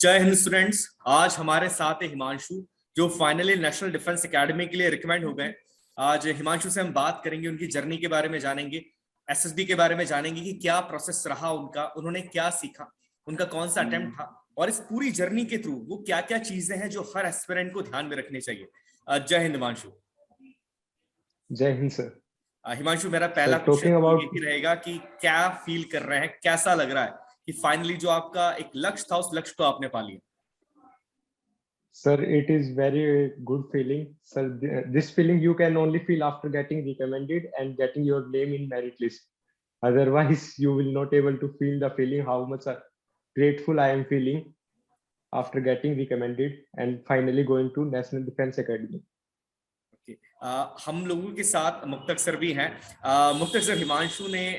जय हिंद स्टूडेंट्स। आज हमारे साथ है हिमांशु, जो फाइनली नेशनल डिफेंस एकेडमी के लिए रिकमेंड हो गए। आज हिमांशु से हम बात करेंगे, उनकी जर्नी के बारे में जानेंगे, एसएसबी के बारे में जानेंगे कि क्या प्रोसेस रहा उनका, उन्होंने क्या सीखा, उनका कौन सा अटेम्प्ट था, और इस पूरी जर्नी के थ्रू वो क्या क्या चीजें हैं जो हर एस्पिरेंट को ध्यान में रखनी चाहिए। जय हिंद हिमांशु। जय हिंद सर। हिमांशु, मेरा पहला क्वेश्चन यही रहेगा कि क्या फील कर रहे हैं, कैसा लग रहा है कि फाइनली जो आपका एक लक्ष्य था उस लक्ष्य को आपने पा लिया? Sir, it is very good feeling. Sir, this feeling you can only feel after getting recommended and getting your name in merit list. Otherwise, you will not able to feel the feeling how much grateful I am feeling after getting recommended and finally going to National Defense Academy. हम लोगों के साथ मुक्तक sir भी हैं। मुक्तक sir, Himanshu ने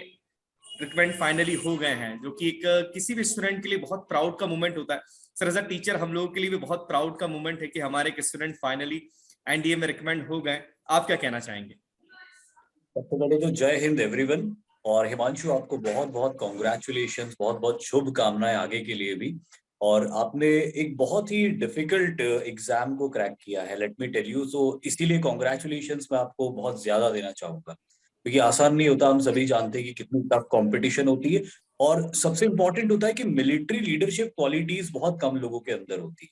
recommend finally हो गए हैं, जो कि एक किसी भी स्टूडेंट के लिए बहुत प्राउड का मोमेंट होता है। सर, एज अ टीचर हम लोगों के लिए भी बहुत प्राउड का मोमेंट है कि हमारे एक स्टूडेंट फाइनली एनडीए में रिकमेंड हो गए। आप क्या कहना चाहेंगे? सबसे पहले तो जय हिंद एवरीवन। और हिमांशु, आपको बहुत बहुत कॉन्ग्रेचुलेशंस, बहुत बहुत शुभकामनाएं आगे के लिए भी। और आपने एक बहुत ही डिफिकल्ट एग्जाम को क्रैक किया है, लेट मी टेल यू। सो इसीलिए कॉन्ग्रेचुलेशंस मैं आपको बहुत ज्यादा देना चाहूंगा, क्योंकि आसान नहीं होता। हम सभी जानते हैं कि कितनी टफ कंपटीशन होती है, और सबसे इंपॉर्टेंट होता है कि मिलिट्री लीडरशिप क्वालिटीज बहुत कम लोगों के अंदर होती है।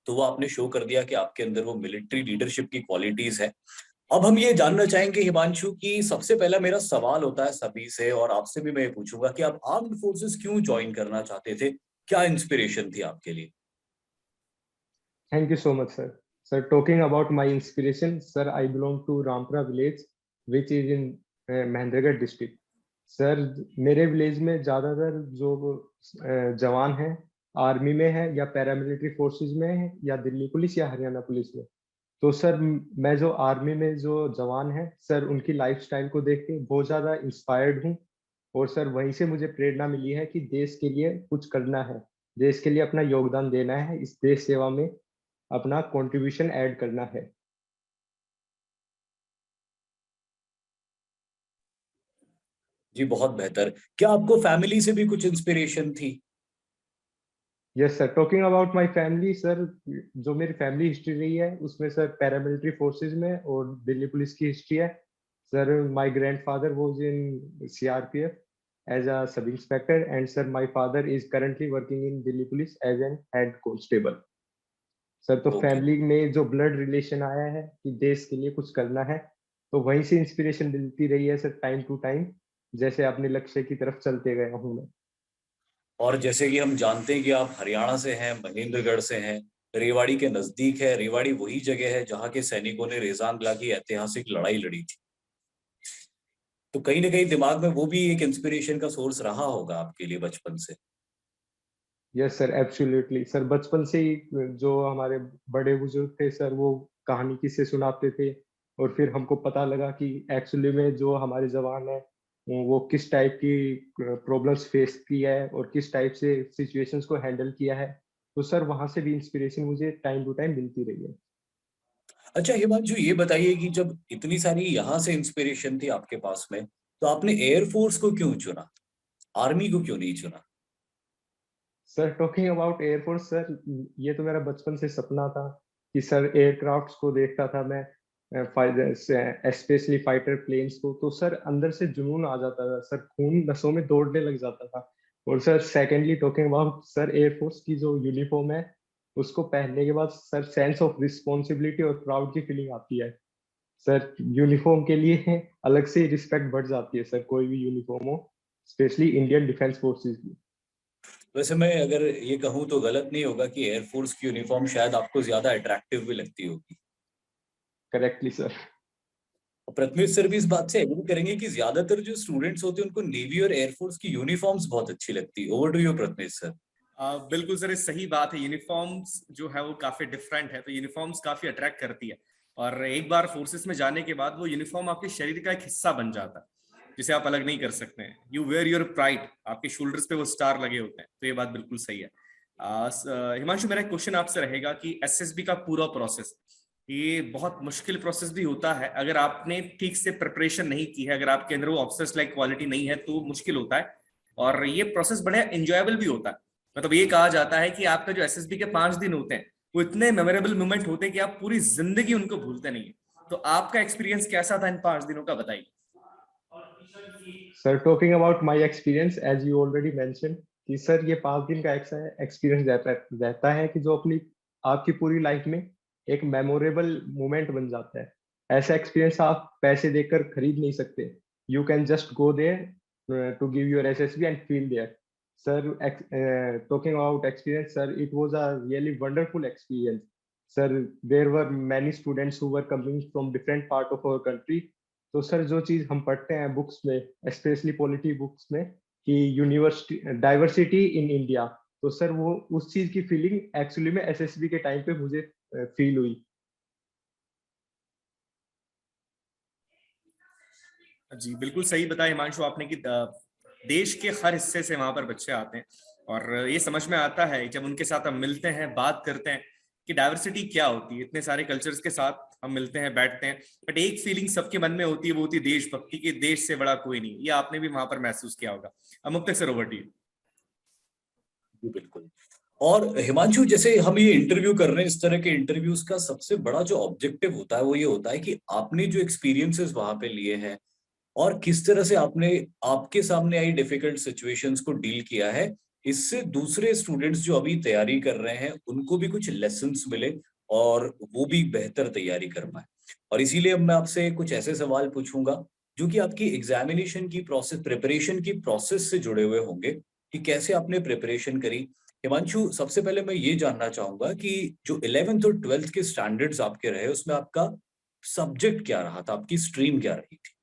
तो वो आपने शो कर दिया कि आपके अंदर वो मिलिट्री लीडरशिप की क्वालिटीज है। अब हम ये जानना चाहेंगे हिमांशु कि सबसे पहला मेरा सवाल होता है सभी से, और आपसे भी मैं ये पूछूंगा कि आप आर्म्ड फोर्सेस क्यों ज्वाइन करना चाहते थे? क्या इंस्पिरेशन थी आपके लिए? Thank you so much, sir. Sir, talking about my inspiration, sir, I belong to Rampura village, which is in Mahendragarh district. Sir, मेरे विलेज में ज्यादातर जो जवान हैं आर्मी में है या पैरामिलिट्री फोर्सेस में है या दिल्ली पुलिस या हरियाणा पुलिस में। तो सर, मैं जो आर्मी में जो जवान है सर, उनकी लाइफस्टाइल को देख के बहुत ज्यादा इंस्पायर्ड हूँ। और सर, वहीं से मुझे प्रेरणा मिली है कि देश के लिए कुछ करना है, देश के लिए अपना योगदान देना है, इस देश सेवा में अपना कंट्रीब्यूशन ऐड करना है। जी, बहुत बेहतर। क्या आपको फैमिली से भी कुछ इंस्पिरेशन थी? Yes sir, talking about my family sir, जो मेरी फैमिली हिस्ट्री रही है उसमें सर पैरामिलिट्री फोर्सेस में और दिल्ली पुलिस की हिस्ट्री है। Sir, my grandfather was in CRPF as a sub inspector, and sir my father is currently working in Delhi police as an head constable. Sir, तो family में जो ब्लड रिलेशन आया है कि देश के लिए कुछ करना है, तो वहीं से इंस्पिरेशन मिलती रही है सर, टाइम टू टाइम, जैसे अपने लक्ष्य की तरफ चलते गया हूँ मैं। और जैसे कि हम जानते हैं कि आप हरियाणा से हैं, महेंद्रगढ़ से हैं, रेवाड़ी के नजदीक है। रेवाड़ी वही जगह है जहाँ के सैनिकों ने रेजांगला की ऐतिहासिक लड़ाई लड़ी थी। तो कहीं ना कहीं दिमाग में वो भी एक इंस्पिरेशन का सोर्स रहा होगा आपके लिए बचपन से। यस सर, एब्सोल्युटली सर, बचपन से ही जो हमारे बड़े बुजुर्ग थे सर, वो कहानी किस्से सुनाते थे, और फिर हमको पता लगा कि एक्चुअली में जो हमारे जवान है वो किस टाइप की प्रॉब्लम्स फेस किया है और किस टाइप से सिचुएशंस को हैंडल किया है। तो सर, वहां से भी इंस्पिरेशन मुझे टाइम टू टाइम मिलती रही है। अच्छा हिमांशु, ये बताइए कि जब इतनी सारी यहाँ से इंस्पिरेशन थी आपके पास में, तो आपने एयरफोर्स को क्यों चुना? आर्मी को क्यों नहीं चुना? Sir, talking about air force sir, ये तो मेरा बचपन से सपना था कि सर एयरक्राफ्ट्स को देखता था मैं, स्पेशली फाइटर प्लेन्स को। तो सर, अंदर से जुनून आ जाता था सर, खून नसों में दौड़ने लग जाता था। और sir, secondly talking about sir, air force की जो यूनिफॉर्म है उसको पहनने के बाद सर सेंस ऑफ रिस्पॉन्सिबिलिटी और प्राउड की फीलिंग आती है सर। यूनिफॉर्म के लिए अलग से रिस्पेक्ट बढ़ जाती है सर, कोई भी यूनिफॉर्म हो, स्पेशली इंडियन डिफेंस फोर्सेस की। वैसे मैं अगर ये कहूँ तो गलत नहीं होगा कि एयरफोर्स की यूनिफॉर्म शायद आपको ज्यादा अट्रैक्टिव भी लगती होगी। Correctly sir. प्रथमेश सर भी इस बात से एग्री करेंगे कि ज्यादातर जो स्टूडेंट्स होते हैं उनको नेवी और एयरफोर्स की यूनिफॉर्म्स बहुत अच्छी लगती है। Over to you Prathamesh sir. बिल्कुल सर, सही बात है। यूनिफॉर्म्स जो है वो काफी डिफरेंट है, तो यूनिफॉर्म्स काफी अट्रैक्ट करती है। और एक बार फोर्सेस में जाने के बाद वो यूनिफॉर्म आपके शरीर का एक हिस्सा बन जाता है, जिसे आप अलग नहीं कर सकते हैं। यू वेयर योर प्राइड, आपके शोल्डर्स पे वो स्टार लगे होते हैं। तो ये बात बिल्कुल सही है। हिमांशु, मेरा क्वेश्चन आपसे रहेगा कि एसएसबी का पूरा प्रोसेस, ये बहुत मुश्किल प्रोसेस भी होता है। अगर आपने ठीक से प्रिपरेशन नहीं की है, अगर आपके अंदर वो ऑफिसर्स लाइक क्वालिटी नहीं है, तो मुश्किल होता है। और ये प्रोसेस बड़ा एंजॉयबल भी होता है। मतलब ये कहा जाता है कि आपका जो एसएसबी के 5 दिन होते हैं वो इतने मेमोरेबल मोमेंट होते हैं कि आप पूरी जिंदगी उनको भूलते नहीं है। तो आपका एक्सपीरियंस कैसा था इन 5 दिनों का, बताइए। Sir talking about my experience as you already mention कि सर ये 5 दिन का ऐसा एक्सपीरियंस रहता है कि जो अपनी आपकी पूरी लाइफ में एक मेमोरेबल मोमेंट बन जाता है। ऐसा एक्सपीरियंस आप पैसे देकर खरीद नहीं सकते। You can just go there to give your SSB and feel there. Sir talking about experience sir, it was a really wonderful experience. Sir there were many students who were coming from different part of our country. तो sir जो चीज हम पढ़ते हैं books में, specially polity books में, कि university diversity in India, तो सर वो उस चीज की फीलिंग एक्चुअली में एसएसबी के टाइम पे मुझे फील हुई। जी बिल्कुल सही बताया हिमांशु आपने कि देश के हर हिस्से से वहां पर बच्चे आते हैं और ये समझ में आता है जब उनके साथ हम मिलते हैं, बात करते हैं कि डाइवर्सिटी क्या होती है। इतने सारे कल्चर्स के साथ हम मिलते हैं, बैठते हैं, बट एक फीलिंग सबके मन में होती है, वो होती है देशभक्ति की। देश से बड़ा कोई नहीं। ये आपने भी वहां पर महसूस किया होगा। अब मुक्तक सर, ओवर टू यू। जी बिल्कुल। और हिमांशु, जैसे हम ये इंटरव्यू कर रहे हैं, इस तरह के इंटरव्यूज का सबसे बड़ा जो ऑब्जेक्टिव होता है वो ये होता है कि आपने जो एक्सपीरियंसेस वहां पे लिए हैं और किस तरह से आपने आपके सामने आई डिफिकल्ट सिचुएशंस को डील किया है, इससे दूसरे स्टूडेंट्स जो अभी तैयारी कर रहे हैं उनको भी कुछ लेसन्स मिले और वो भी बेहतर तैयारी कर पाए। और इसीलिए अब मैं आपसे कुछ ऐसे सवाल पूछूंगा जो कि आपकी एग्जामिनेशन की प्रोसेस, प्रिपरेशन की प्रोसेस से जुड़े हुए होंगे कि कैसे आपने प्रिपरेशन करी। हिमांशु, सबसे पहले मैं ये जानना चाहूंगा कि जो 11th और 12th के स्टैंडर्ड्स आपके रहे उसमें आपका सब्जेक्ट क्या रहा था, आपकी स्ट्रीम क्या रही थी?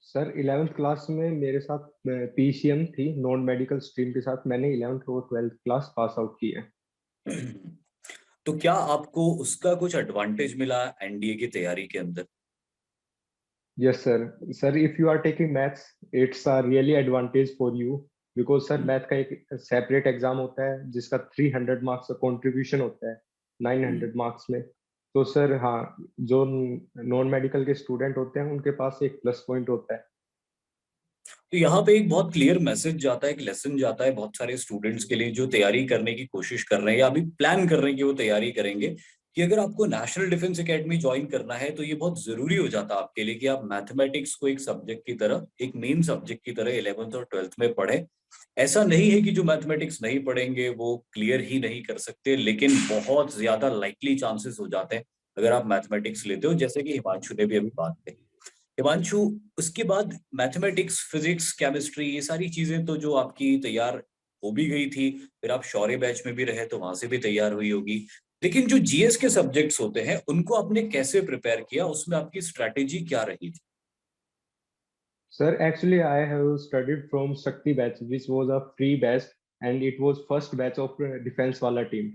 सर 11th क्लास में मेरे साथ पीसीएम थी, नॉन मेडिकल स्ट्रीम के साथ मैंने 11th और 12th क्लास पास आउट की है। तो क्या आपको उसका कुछ एडवांटेज मिला एनडीए की तैयारी के अंदर? Yes sir. Sir if you are taking maths, it's a really advantage for you, because sir math का एक सेपरेट एग्जाम होता है जिसका 300 मार्क्स का कंट्रीब्यूशन होता है 900 मार्क्स में। तो सर हाँ, जो नॉन मेडिकल के स्टूडेंट होते हैं उनके पास एक प्लस पॉइंट होता है। तो यहाँ पे एक बहुत क्लियर मैसेज जाता है, एक लेसन जाता है बहुत सारे स्टूडेंट्स के लिए जो तैयारी करने की कोशिश कर रहे हैं या अभी प्लान कर रहे हैं कि वो तैयारी करेंगे, कि अगर आपको नेशनल डिफेंस एकेडमी ज्वाइन करना है तो ये बहुत जरूरी हो जाता है आपके लिए कि आप मैथमेटिक्स को एक सब्जेक्ट की तरह, एक मेन सब्जेक्ट की तरह 11th और 12th में पढ़े। ऐसा नहीं है कि जो मैथमेटिक्स नहीं पढ़ेंगे वो क्लियर ही नहीं कर सकते, लेकिन बहुत ज्यादा लाइकली चांसेस हो जाते हैं अगर आप मैथमेटिक्स लेते हो, जैसे कि हिमांशु ने भी अभी बात कही। हिमांशु, उसके बाद मैथमेटिक्स, फिजिक्स, केमिस्ट्री, ये सारी चीजें तो जो आपकी तैयार हो भी गई थी, फिर आप शौर्य बैच में भी रहे तो वहां से भी तैयार हुई होगी, लेकिन जो जीएस के सब्जेक्ट्स होते हैं उनको आपने कैसे प्रिपेयर किया, उसमें आपकी स्ट्रैटेजी क्या रही थी? Sir, actually, I have studied from Shakti batch, which was a free batch, and it was first batch of Defense Wala team.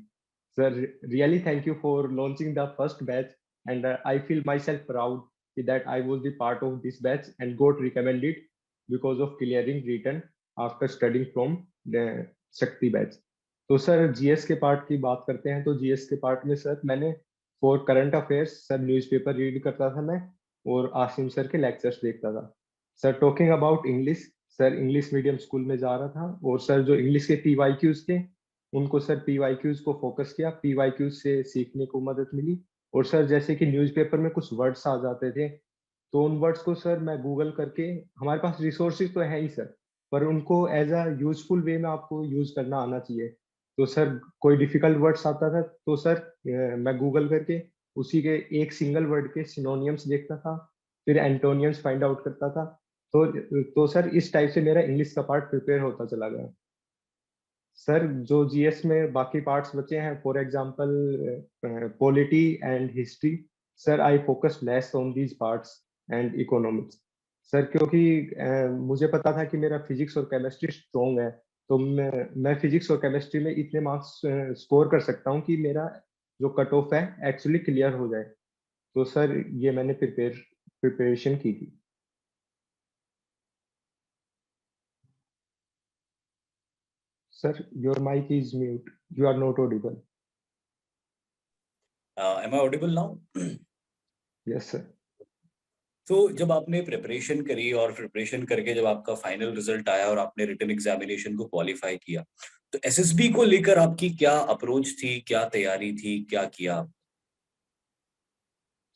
Sir, really thank you for launching the first batch, and I feel myself proud that I was the part of this batch and got recommended because of clearing written after studying from the Shakti batch. तो sir GS के part की बात करते हैं, तो GS के part में sir मैंने for current affairs sir newspaper read करता था मैं, और आसिम सर के लेक्चर्स देखता था। Sir talking about English, sir English medium school में जा रहा था, और सर जो इंग्लिश के पीवाईक्यूज थे उनको सर पीवाईक्यूज को फोकस किया, पीवाईक्यूज से सीखने को मदद मिली। और सर जैसे कि न्यूज़पेपर में कुछ वर्ड्स आ जाते थे, तो उन वर्ड्स को सर मैं गूगल करके, हमारे पास रिसोर्सेज तो है ही सर, पर उनको एज अ यूजफुल वे में आपको यूज करना आना चाहिए। तो सर कोई डिफिकल्ट वर्ड्स आता था तो सर मैं गूगल करके उसी के एक सिंगल वर्ड के सिनोनियम्स देखता था, फिर एंटोनियम्स फाइंड आउट करता था। तो सर इस टाइप से मेरा इंग्लिश का पार्ट प्रिपेयर होता चला गया। सर जो जीएस में बाकी पार्ट्स बचे हैं, for example polity and history, sir I focus less on these parts and economics. Sir क्योंकि मुझे पता था कि मेरा फिजिक्स और केमिस्ट्री स्ट्रॉन्ग है, तो मैं फिजिक्स और केमिस्ट्री में इतने मार्क्स स्कोर कर सकता हूँ कि मेरा जो कट ऑफ है एक्चुअली क्लियर हो जाए। तो सर ये मैंने प्रिपरेशन की थी। Sir, your mic is mute. You are not audible. Am I audible now? Yes, sir. तो जब आपने प्रिपरेशन करी और प्रिपरेशन करके जब आपका फाइनल रिजल्ट आया और आपने रिटन एग्जामिनेशन को क्वालिफाई किया, तो एसएसबी को लेकर आपकी क्या अप्रोच थी, क्या तैयारी थी, क्या किया आप?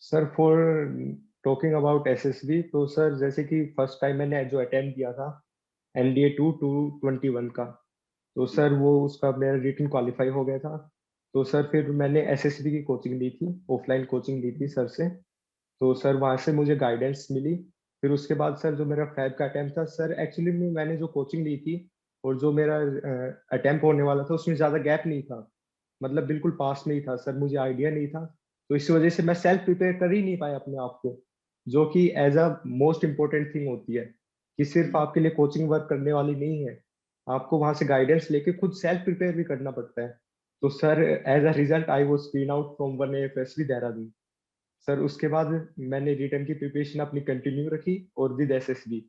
Sir for talking about SSB, तो सर जैसे कि फर्स्ट टाइम मैंने जो अटेम्प्ट किया था एनडीए 221 का, तो सर वो उसका मेरा रिटन क्वालिफाई हो गया था। तो सर फिर मैंने एसएसबी की कोचिंग ली थी, ऑफलाइन कोचिंग ली थी सर से। तो सर वहाँ से मुझे गाइडेंस मिली। फिर उसके बाद सर जो मेरा फैब का अटेम्प्ट था, सर एक्चुअली में मैंने जो कोचिंग ली थी और जो मेरा अटेम्प्ट होने वाला था उसमें ज़्यादा गैप नहीं था, मतलब बिल्कुल पास में ही था सर, मुझे आइडिया नहीं था। तो इस वजह से मैं सेल्फ प्रिपेयर कर ही नहीं पाया अपने आप को, जो कि as a most important thing होती है, कि सिर्फ आपके लिए कोचिंग वर्क करने वाली नहीं है, आपको वहां से गाइडेंस लेके खुद सेल्फ प्रिपेयर भी करना पड़ता है। तो sir as a result I was screen out from one AFSB Dehradun. Sir उसके बाद मैंने रिटर्न की प्रिपरेशन अपनी कंटिन्यू रखी और विद एसएसबी।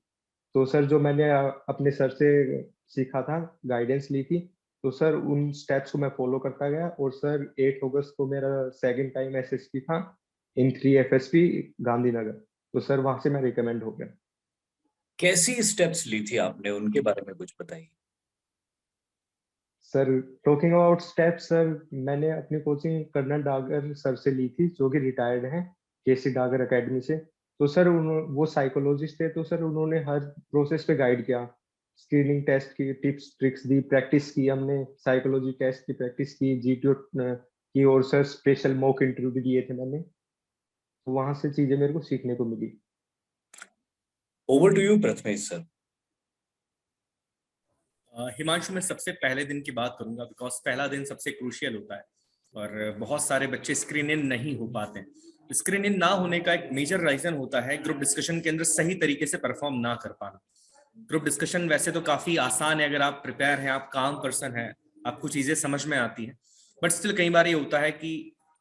तो सर जो मैंने अपने सर से सीखा था, गाइडेंस ली थी, तो सर उन स्टेप्स को मैं फॉलो करता गया। और सर 8 अगस्त को मेरा सेकंड टाइम एसएसपी था इन 3 एफएसपी गांधीनगर। तो सर वहां से मैं रिकमेंड हो गया। कैसी स्टेप्स ली थी आपने, उनके बारे में कुछ बताइए। Sir talking about steps, sir मैंने अपनी कोचिंग कर्नल डागर सर से ली थी, जो कि रिटायर्ड हैं केसी डागर एकेडमी से। तो सर वो साइकोलॉजिस्ट थे, तो सर उन्होंने हर प्रोसेस पे गाइड किया, स्क्रीनिंग टेस्ट की टिप्स ट्रिक्स दी, प्रैक्टिस की हमने, साइकोलॉजी टेस्ट की प्रैक्टिस की, जीटीओ की, और सर स्पेशल मॉक इंटरव्यू भी दिए थे मैंने। तो वहां से चीजें मेरे को सीखने को मिली। Over to you Prathamesh sir. Himanshu, मैं सबसे पहले दिन की बात करूंगा बिकॉज पहला दिन सबसे क्रूशियल होता है और बहुत सारे बच्चे स्क्रीन इन नहीं हो पाते हैं। स्क्रीन इन ना होने का एक मेजर रीजन होता है ग्रुप डिस्कशन के अंदर सही तरीके से परफॉर्म ना कर पाना। ग्रुप डिस्कशन वैसे तो काफी आसान है, अगर आप प्रिपेयर हैं, आप काम पर्सन हैं, आपको चीजें समझ में आती हैं, बट स्टिल कई बार ये होता है कि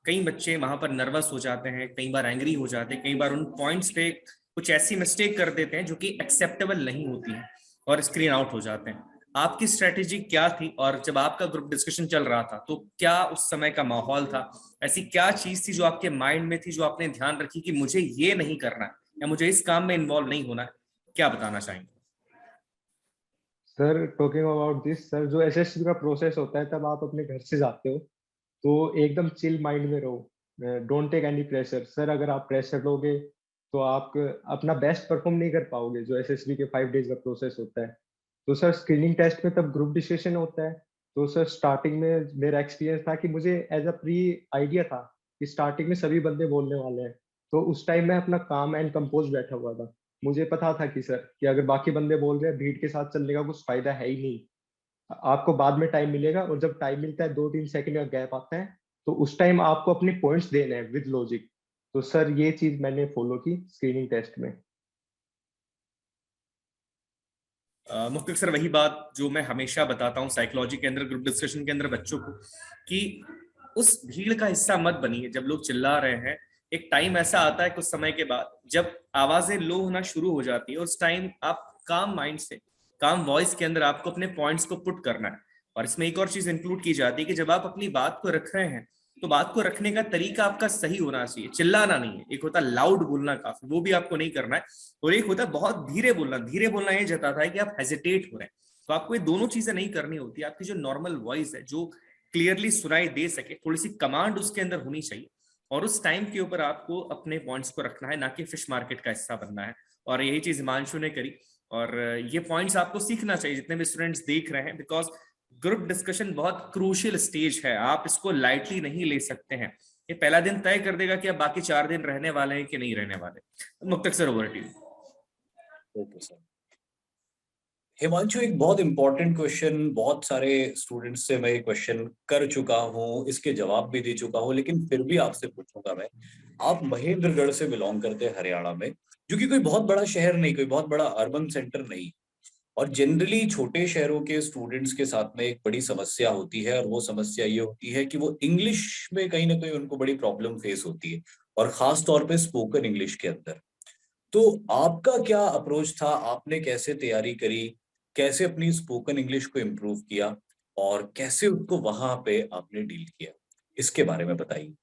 कई बच्चे वहां पर नर्वस हो जाते हैं, कई बार एंग्री हो जाते हैं, कई बार उन पॉइंट्स पे कुछ ऐसी मिस्टेक कर देते हैं जो कि एक्सेप्टेबल नहीं होती है और स्क्रीन आउट हो जाते हैं। आपकी स्ट्रेटेजी क्या थी, और जब आपका ग्रुप डिस्कशन चल रहा था तो क्या उस समय का माहौल था, ऐसी क्या चीज थी जो आपके माइंड में थी, जो आपने ध्यान रखी कि मुझे ये नहीं करना है या मुझे इस काम में इन्वॉल्व नहीं होना है? क्या बताना चाहेंगे? Sir talking about this, sir जो एसएसबी का प्रोसेस होता है, तब आप अपने घर से जाते हो तो एकदम चिल माइंड में रहो, don't take any pressure. Sir अगर आप प्रेशर लोगे तो आप अपना बेस्ट परफॉर्म नहीं कर पाओगे, जो एसएसबी के 5 डेज का प्रोसेस होता है। तो सर स्क्रीनिंग टेस्ट में तब ग्रुप डिस्कशन होता है। तो सर स्टार्टिंग में मेरा एक्सपीरियंस था कि मुझे एज अ प्री आइडिया था कि स्टार्टिंग में सभी बंदे बोलने वाले हैं। तो उस टाइम मैं अपना काम एंड कंपोज बैठा हुआ था। मुझे पता था कि सर कि अगर बाकी बंदे बोल रहे हैं, भीड़ के साथ चलने का कुछ फायदा है ही नहीं, आपको बाद में टाइम मिलेगा। और जब टाइम मिलता है, 2-3 सेकंड का गैप आता है, तो उस टाइम आपको अपने पॉइंट्स देने हैं विद लॉजिक। तो सर ये चीज मैंने फॉलो की स्क्रीनिंग टेस्ट में। मुख्य सर वही बात जो मैं हमेशा बताता हूँ साइकोलॉजी के अंदर, ग्रुप डिस्कशन के अंदर बच्चों को, कि उस भीड़ का हिस्सा मत बनिए जब लोग चिल्ला रहे हैं। एक टाइम ऐसा आता है कुछ समय के बाद जब आवाजें लो होना शुरू हो जाती है, उस टाइम आप काम माइंड से, काम वॉइस के अंदर आपको अपने पॉइंट्स को पुट करना है। और इसमें एक और चीज इंक्लूड की जाती है कि जब आप अपनी बात को रख रहे हैं तो बात को रखने का तरीका आपका सही होना चाहिए, चिल्लाना नहीं है। एक होता है लाउड बोलना काफी, वो भी आपको नहीं करना है। और एक होता है बहुत धीरे बोलना। धीरे बोलना ये जताता है कि आप हेजिटेट हो रहे हैं। तो आपको ये दोनों चीजें नहीं करनी होती। आपकी जो नॉर्मल वॉइस है, जो क्लियरली सुनाई दे सके, थोड़ी सी कमांड उसके अंदर होनी चाहिए। और उस टाइम के ऊपर आपको अपने पॉइंट्स को रखना है, ना कि फिश मार्केट का हिस्सा बनना है। और यही चीज हिमांशु ने करी। और ये पॉइंट्स आपको सीखना चाहिए जितने भी स्टूडेंट्स देख रहे हैं, बिकॉज ग्रुप डिस्कशन बहुत क्रूशियल स्टेज है, आप इसको लाइटली नहीं ले सकते हैं। ये पहला दिन तय कर देगा कि आप बाकी 4 दिन रहने वाले हैं कि नहीं रहने वाले। Muktak sir, over to you. Okay sir. Himanshu, एक बहुत इंपॉर्टेंट क्वेश्चन, बहुत सारे स्टूडेंट्स से मैं ये क्वेश्चन कर चुका हूँ, इसके जवाब भी दे चुका हूँ, लेकिन फिर भी आपसे पूछूंगा मैं। आप महेंद्रगढ़ से बिलोंग करते हैं, हरियाणा में, जो कि कोई बहुत बड़ा शहर नहीं, कोई बहुत बड़ा अर्बन सेंटर नहीं। और जनरली छोटे शहरों के स्टूडेंट्स के साथ में एक बड़ी समस्या होती है, और वो समस्या ये होती है कि वो इंग्लिश में कहीं ना कहीं उनको बड़ी प्रॉब्लम फेस होती है, और खास तौर पे स्पोकन इंग्लिश के अंदर। तो आपका क्या अप्रोच था, आपने कैसे तैयारी करी, कैसे अपनी स्पोकन इंग्लिश को इम्प्रूव किया, और कैसे उसको वहां पे आपने डील किया, इसके बारे में बताइए।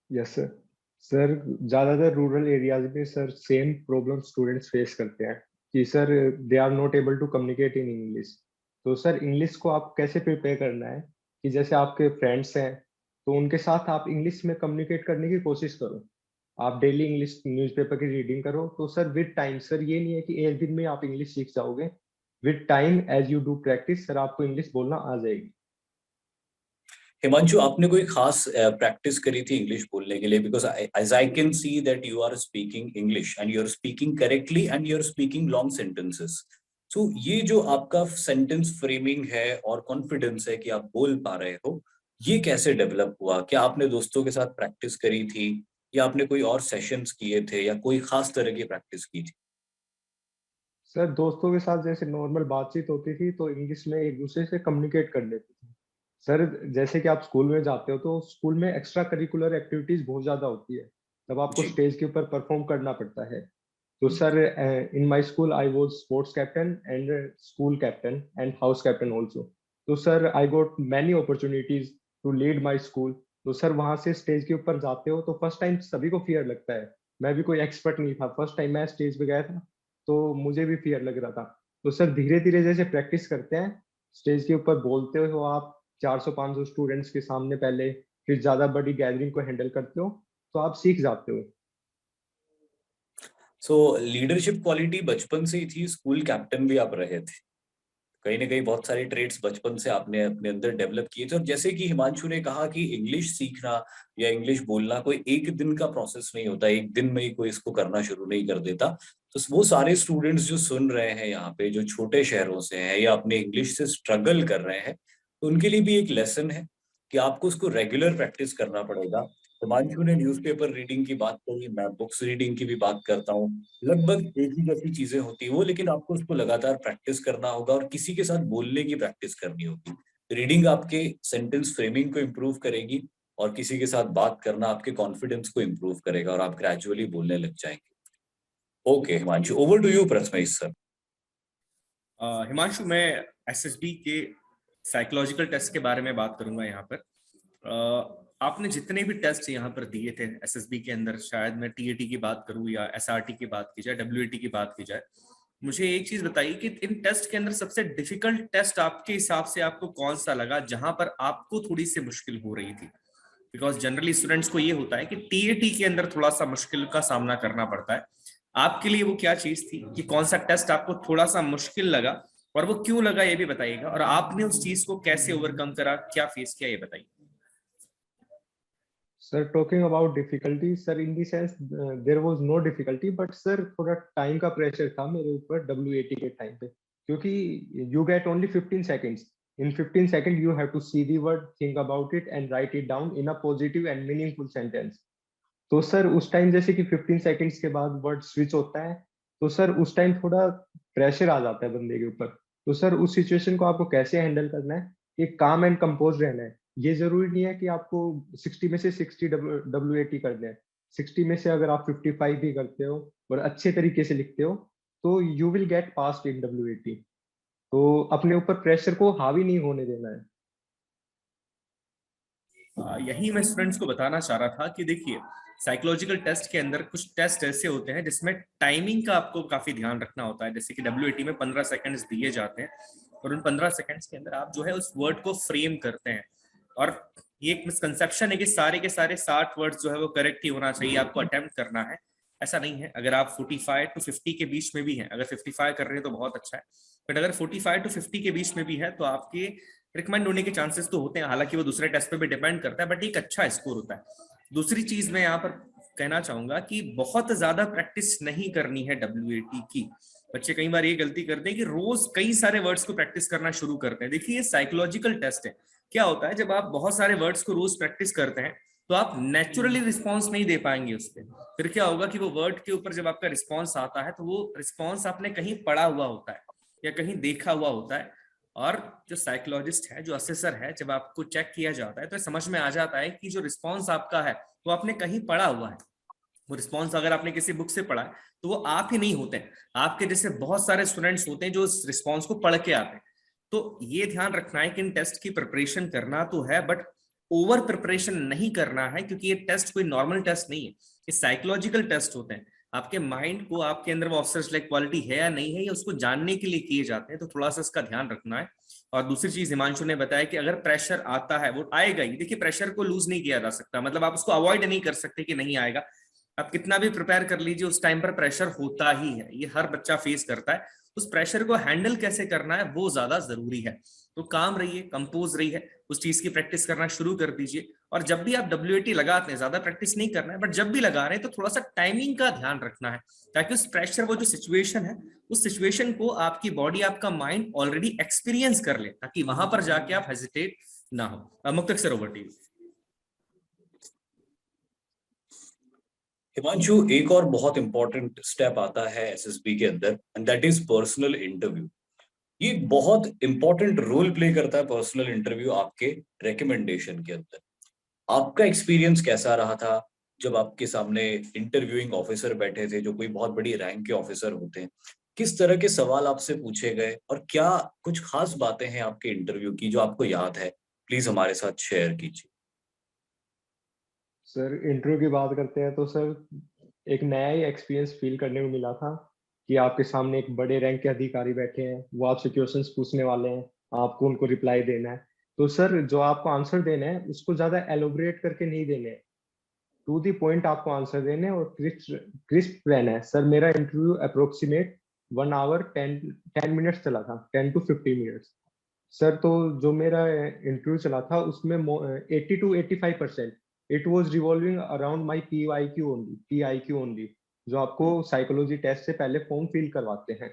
Yes sir. सर ज्यादातर रूरल एरियाज में sir same problem students face करते हैं कि sir they are not able to communicate in English. तो सर इंग्लिश को आप कैसे प्रिपेयर करना है कि जैसे आपके फ्रेंड्स हैं तो उनके साथ आप इंग्लिश में कम्युनिकेट करने की कोशिश करो। आप डेली इंग्लिश न्यूज़पेपर की रीडिंग करो। तो सर विद टाइम, सर ये नहीं है कि एक दिन में आप इंग्लिश सीख जाओगे। With time as you do practice sir आपको इंग्लिश बोलना आ जाएगी। हिमांशु, आपने कोई खास प्रैक्टिस करी थी इंग्लिश बोलने के लिए? Because as I can see that you are speaking English and you are speaking correctly and you are speaking long sentences. So ये जो आपका सेंटेंस फ्रेमिंग है और कॉन्फिडेंस है कि आप बोल पा रहे हो, ये कैसे डेवलप हुआ? क्या आपने दोस्तों के साथ प्रैक्टिस करी थी या आपने कोई और सेशंस किए थे या कोई खास तरह की प्रैक्टिस की थी? सर दोस्तों के साथ जैसे नॉर्मल बातचीत होती थी तो इंग्लिश में एक दूसरे से कम्युनिकेट कर लेते थे। सर जैसे कि आप स्कूल में जाते हो तो स्कूल में एक्स्ट्रा करिकुलर एक्टिविटीज बहुत ज्यादा होती है, तब आपको जी। स्टेज के ऊपर परफॉर्म करना पड़ता है। तो sir in my school I was sports captain and school captain and house captain also. तो sir I got many opportunities to lead my school. तो सर वहां से स्टेज के ऊपर जाते हो तो फर्स्ट टाइम सभी को फियर लगता है। मैं भी कोई एक्सपर्ट नहीं था, फर्स्ट टाइम मैं स्टेज पे गया था तो मुझे भी फियर लग रहा था। तो सर धीरे धीरे जैसे प्रैक्टिस करते हैं, स्टेज के ऊपर बोलते हो आप 400-500 स्टूडेंट्स के सामने पहले, फिर ज्यादा बड़ी गैदरिंग को हैंडल करते हो तो आप सीख जाते हो। सो लीडरशिप क्वालिटी बचपन से ही थी, स्कूल कैप्टन भी आप रहे थे, कहीं ना कहीं बहुत सारे ट्रेड्स बचपन से आपने अपने अंदर डेवलप किए थे। और जैसे कि हिमांशु ने कहा कि इंग्लिश सीखना या इंग्लिश बोलना कोई एक दिन का प्रोसेस नहीं होता, एक दिन में ही कोई इसको करना शुरू नहीं कर देता। तो वो सारे स्टूडेंट्स जो सुन रहे हैं यहाँ पे, जो छोटे शहरों से हैं या अपने इंग्लिश से स्ट्रगल कर रहे हैं, तो उनके लिए भी एक लेसन है कि आपको उसको रेगुलर प्रैक्टिस करना पड़ेगा। हिमांशु ने न्यूज़पेपर रीडिंग की बात करी, मैं बुक्स रीडिंग की भी बात करता हूँ। लगभग एक ही जैसी चीजें होती है वो, लेकिन आपको उसको लगातार प्रैक्टिस करना होगा और किसी के साथ बोलने की प्रैक्टिस करनी होगी। रीडिंग आपके सेंटेंस फ्रेमिंग को इम्प्रूव करेगी और किसी के साथ बात करना आपके कॉन्फिडेंस को इम्प्रूव करेगा और आप ग्रेजुअली बोलने लग जाएंगे। Okay Himanshu, over to you Prathamesh sir. Himanshu, मैं एसएसबी के साइकोलॉजिकल टेस्ट के बारे में बात करूंगा यहाँ पर। आपने जितने भी टेस्ट यहाँ पर दिए थे एसएसबी के अंदर, शायद मैं टीएटी की बात करूँ या एसआरटी की बात की जाए, डब्ल्यूएटी की बात की जाए, मुझे एक चीज बताइए कि इन टेस्ट के अंदर सबसे डिफिकल्ट टेस्ट आपके हिसाब से आपको कौन सा लगा, जहां पर आपको थोड़ी सी मुश्किल हो रही थी? बिकॉज जनरली स्टूडेंट्स को ये होता है कि टीएटी के अंदर थोड़ा सा मुश्किल का सामना करना पड़ता है। आपके लिए वो क्या चीज थी कि कौन सा टेस्ट आपको थोड़ा सा मुश्किल लगा, और वो क्यों लगा ये भी बताइएगा, और आपने उस चीज को कैसे ओवरकम करा, क्या फेस किया, ये बताइए। Sir talking about difficulty, sir in the sense there was no difficulty, but sir थोड़ा टाइम का प्रेशर था मेरे ऊपर डब्ल्यूएटी के टाइम पे, क्योंकि you get only 15 seconds. In 15 second you have to see the word, think about it and write it down in a positive and meaningful sentence. तो sir उस टाइम जैसे कि 15 सेकंड्स के बाद वर्ड स्विच होता है, तो सर उस टाइम थोड़ा प्रेशर आ जाता है बंदे के ऊपर। तो सर उस सिचुएशन को आपको कैसे हैंडल करना है, एक काम एंड कंपोज रहना है। ये जरूरी नहीं है कि आपको 60 में से 60 डब्ल्यूएटी करने हैं। 60 में से अगर आप 55 भी करते हो और अच्छे तरीके से लिखते हो तो you will get pass in WAT. तो अपने ऊपर प्रेशर को हावी नहीं होने देना है। यही मैं स्टूडेंट्स को बताना चाह रहा था कि देखिए, साइकोलॉजिकल टेस्ट के अंदर कुछ टेस्ट ऐसे होते हैं जिसमें टाइमिंग का आपको काफी ध्यान रखना होता है। जैसे कि डब्ल्यूएटी में 15 सेकंड्स दिए जाते हैं और उन 15 सेकंड्स के अंदर आप जो है उस वर्ड को फ्रेम करते हैं। और ये एक मिसकंसेप्शन है कि सारे के सारे 60 वर्ड्स जो है वो करेक्ट ही होना चाहिए, आपको अटेम्प्ट करना है। ऐसा नहीं है। अगर आप 45 टू 50 के बीच में भी हैं, अगर 55 कर रहे हैं तो बहुत अच्छा है, बट अगर 45 टू 50 के बीच में भी है तो आपके रिकमेंड होने के चांसेस तो होते हैं। हालांकि वो दूसरे टेस्ट पे भी डिपेंड करता है, बट एक अच्छा स्कोर होता है। दूसरी चीज मैं यहाँ पर कहना चाहूंगा कि बहुत ज्यादा प्रैक्टिस नहीं करनी है डब्ल्यूएटी की। बच्चे कई बार ये गलती करते हैं कि रोज कई सारे वर्ड्स को प्रैक्टिस करना शुरू करते हैं। देखिए, ये साइकोलॉजिकल टेस्ट है। क्या होता है, जब आप बहुत सारे वर्ड्स को रोज प्रैक्टिस करते हैं तो आप नेचुरली रिस्पॉन्स नहीं दे पाएंगे उस पर। फिर क्या होगा कि वो वर्ड के ऊपर जब आपका रिस्पॉन्स आता है तो वो रिस्पॉन्स आपने कहीं पढ़ा हुआ होता है या कहीं देखा हुआ होता है। और जो साइकोलॉजिस्ट है, जो असेसर है, जब आपको चेक किया जाता है तो समझ में आ जाता है कि जो रिस्पॉन्स आपका है वो आपने कहीं पढ़ा हुआ है। वो रिस्पॉन्स अगर आपने किसी बुक से पढ़ा है तो वो आप ही नहीं होते हैं, आपके जैसे बहुत सारे स्टूडेंट्स होते हैं जो इस रिस्पॉन्स को पढ़ के आते हैं। तो ये ध्यान रखना है कि इन टेस्ट की प्रिपरेशन करना तो है, बट ओवर प्रिपरेशन नहीं करना है, क्योंकि ये टेस्ट कोई नॉर्मल टेस्ट नहीं है, ये साइकोलॉजिकल टेस्ट होते हैं। आपके माइंड को, आपके अंदर वो ऑफिसर्स लाइक क्वालिटी है या नहीं है, ये उसको जानने के लिए किए जाते हैं, तो थोड़ा सा इसका ध्यान रखना है। और दूसरी चीज हिमांशु ने बताया कि अगर प्रेशर आता है, वो आएगा ही। देखिए, प्रेशर को लूज नहीं किया जा सकता, मतलब आप उसको अवॉइड नहीं कर सकते कि नहीं आएगा। आप कितना भी प्रिपेयर कर लीजिए, उस टाइम पर प्रेशर होता ही है, ये हर बच्चा फेस करता है। उस प्रेशर को हैंडल कैसे करना है वो ज्यादा जरूरी है। तो काम रहिए, कंपोज रही है, उस चीज की प्रैक्टिस करना शुरू कर दीजिए। और जब भी आप WAT लगाते हैं, ज्यादा प्रैक्टिस नहीं करना है, बट जब भी लगा रहे हैं तो थोड़ा सा टाइमिंग का ध्यान रखना है, ताकि उस प्रेशर, वो जो सिचुएशन है, उस सिचुएशन को आपकी बॉडी, आपका माइंड ऑलरेडी एक्सपीरियंस कर ले, ताकि वहां पर जाके आप हेजिटेट ना हो। Muktak sir, over to you. Himanshu, एक और बहुत इंपॉर्टेंट स्टेप आता है एसएसबी के अंदर, and that is personal interview. ये बहुत इंपॉर्टेंट रोल प्ले करता है पर्सनल इंटरव्यू आपके रिकमेंडेशन के अंदर। आपका एक्सपीरियंस कैसा रहा था जब आपके सामने इंटरव्यूइंग ऑफिसर बैठे थे, जो कोई बहुत बड़ी रैंक के ऑफिसर होते हैं? किस तरह के सवाल आपसे पूछे गए, और क्या कुछ खास बातें हैं आपके इंटरव्यू की जो आपको याद है? प्लीज हमारे साथ शेयर कीजिए। सर इंटरव्यू की बात करते हैं तो सर एक नया ही एक्सपीरियंस फील करने को मिला था कि आपके सामने एक बड़े रैंक के अधिकारी बैठे हैं, वो आपसे क्वेश्चंस पूछने वाले हैं, आपको उनको रिप्लाई देना है। तो सर जो आपको आंसर देना है उसको ज्यादा एलोबरेट करके नहीं देने हैं, टू दी पॉइंट आपको आंसर देने हैं और क्रिस्प रहना है। सर मेरा इंटरव्यू अप्रोक्सीमेट 1 आवर 10 मिनट्स चला था, 10 to 15 मिनट्स। सर तो जो मेरा इंटरव्यू चला था उसमें 80 to 85% it was revolving around my PIQ only, जो आपको साइकोलॉजी टेस्ट से पहले फॉर्म फिल करवाते हैं।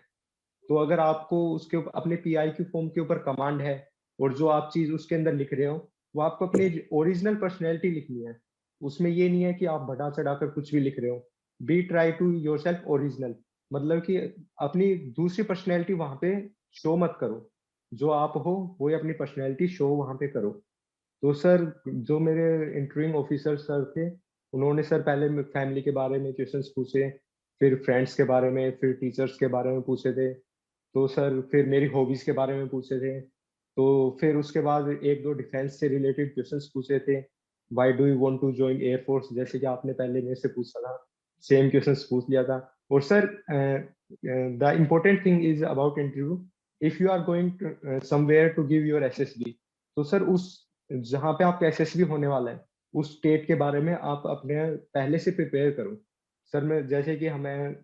तो अगर आपको उसके अपने PIQ फॉर्म के ऊपर कमांड है और जो आप चीज उसके अंदर लिख रहे हो वो आपको अपनी ओरिजिनल पर्सनैलिटी लिखनी है, उसमें ये नहीं है कि आप बढ़ा चढ़ाकर कुछ भी लिख रहे हो। Be try to yourself original, मतलब कि अपनी दूसरी पर्सनैलिटी वहां पे शो मत करो, जो आप हो वही अपनी पर्सनैलिटी शो वहां पे करो। तो सर जो मेरे इंटरव्यूइंग ऑफिसर सर थे, उन्होंने सर पहले फैमिली के बारे में क्वेश्चंस पूछे, फिर फ्रेंड्स के बारे में, फिर टीचर्स के बारे में पूछे थे। तो सर फिर मेरी हॉबीज के बारे में पूछे थे। तो फिर उसके बाद एक दो डिफेंस से रिलेटेड क्वेश्चंस पूछे थे। Why do you want to join air force, जैसे कि आपने पहले मेरे से पूछा था, सेम क्वेश्चंस पूछ लिया था। और sir the important thing is about interview, if you are going somewhere to give your SSB, तो सर उस जहाँ पे आपका SSB होने वाला है उस स्टेट के बारे में आप अपने पहले से प्रिपेयर करो। सर मैं जैसे कि हमें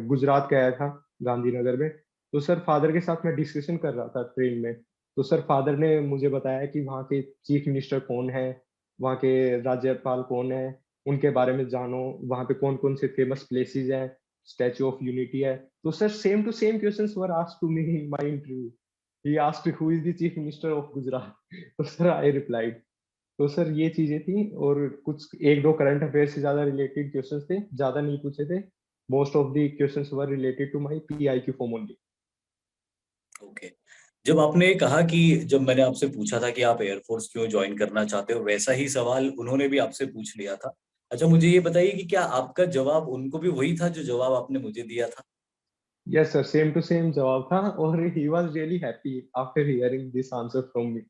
गुजरात गया था, गांधीनगर में। तो सर फादर के साथ मैं डिस्कशन कर रहा था ट्रेन में। तो सर फादर ने मुझे बताया कि वहाँ के चीफ मिनिस्टर कौन है, वहाँ के राज्यपाल कौन है, उनके बारे में जानो, वहाँ पे कौन कौन से फेमस प्लेसेस हैं, स्टैचू ऑफ यूनिटी है। तो sir same to same questions were asked to me in my interview. He asked who is the chief minister of Gujarat. तो सर आई रिप्लाइड। तो सर ये चीजें थी, और कुछ एक दो करंट अफेयर से ज्यादा रिलेटेड क्वेश्चंस थे, ज्यादा नहीं पूछे थे। Most of the questions were related to my PIQ form only. Okay. जब आपने कहा कि जब मैंने आपसे पूछा था कि आप एयरफोर्स क्यों ज्वाइन करना चाहते हो, वैसा ही सवाल उन्होंने भी आपसे पूछ लिया था। अच्छा, मुझे ये बताइए कि क्या आपका जवाब उनको भी वही था जो जवाब आपने मुझे दिया था? Yes sir, same to same जवाब था, और he was really happy after hearing this answer from me.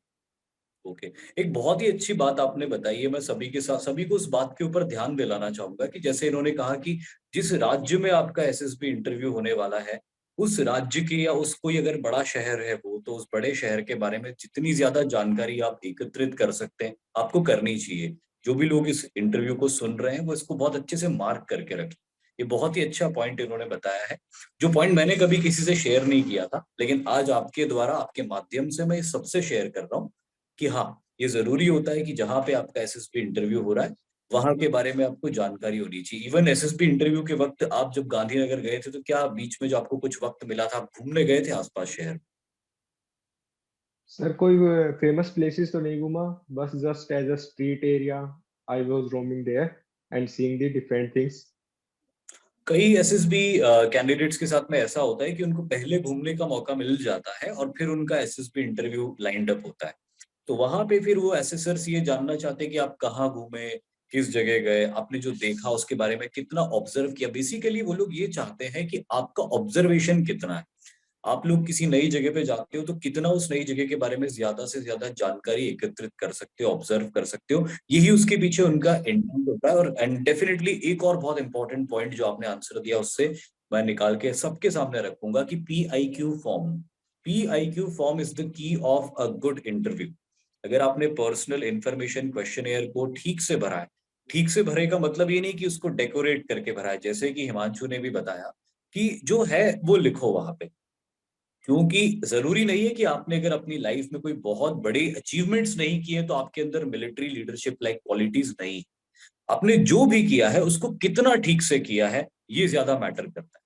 Okay. एक बहुत ही अच्छी बात आपने बताई है। मैं सभी के साथ, सभी को उस बात के ऊपर ध्यान दिलाना चाहूंगा कि जैसे इन्होंने कहा कि जिस राज्य में आपका SSB इंटरव्यू होने वाला है, उस राज्य के या उस कोई अगर बड़ा शहर है वो, तो उस बड़े शहर के बारे में जितनी ज्यादा जानकारी आप एकत्रित कर सकते हैं आपको करनी चाहिए। जो भी लोग इस इंटरव्यू को सुन रहे हैं वो इसको बहुत अच्छे से मार्क करके रखें। ये बहुत ही अच्छा पॉइंट इन्होंने बताया है, जो पॉइंट मैंने कभी किसी से शेयर नहीं किया था, लेकिन आज आपके द्वारा, आपके माध्यम से मैं सबसे शेयर कर रहा हूँ कि हाँ, ये जरूरी होता है कि जहां पे आपका SSB इंटरव्यू हो रहा है वहां के बारे में आपको जानकारी होनी चाहिए। इवन SSB इंटरव्यू के वक्त आप जब गांधीनगर गए थे, तो क्या बीच में जो आपको कुछ वक्त मिला था, आप घूमने गए थे आसपास शहर? सर कोई फेमस प्लेसेस तो नहीं घूमा, बस just as a street area I was roaming there and seeing the different things. कई SSB कैंडिडेट्स के साथ में ऐसा होता है कि उनको पहले घूमने का मौका मिल जाता है और फिर उनका SSB इंटरव्यू लाइंड अप होता है। तो वहां पे फिर वो एसेसर्स ये जानना चाहते हैं कि आप कहाँ घूमे, किस जगह गए, आपने जो देखा उसके बारे में कितना ऑब्जर्व किया। बेसिकली वो लोग ये चाहते हैं कि आपका ऑब्जर्वेशन कितना है, आप लोग किसी नई जगह पे जाते हो तो कितना उस नई जगह के बारे में ज्यादा से ज्यादा जानकारी एकत्रित कर सकते हो, ऑब्जर्व कर सकते हो, यही उसके पीछे उनका इंटेंट होता है। और एंड डेफिनेटली एक और बहुत इंपॉर्टेंट पॉइंट जो आपने आंसर दिया उससे मैं निकाल के सबके सामने रखूंगा कि PIQ form is the key of a good interview. अगर आपने पर्सनल इंफॉर्मेशन क्वेश्चनेयर को ठीक से भरा है, ठीक से भरे का मतलब ये नहीं कि उसको डेकोरेट करके भरा है, जैसे कि हिमांशु ने भी बताया कि जो है वो लिखो वहां पे, क्योंकि जरूरी नहीं है कि आपने अगर अपनी लाइफ में कोई बहुत बड़े अचीवमेंट्स नहीं किए तो आपके अंदर मिलिट्री लीडरशिप लाइक क्वालिटीज नहीं। आपने जो भी किया है उसको कितना ठीक से किया है ये ज्यादा मैटर करता है।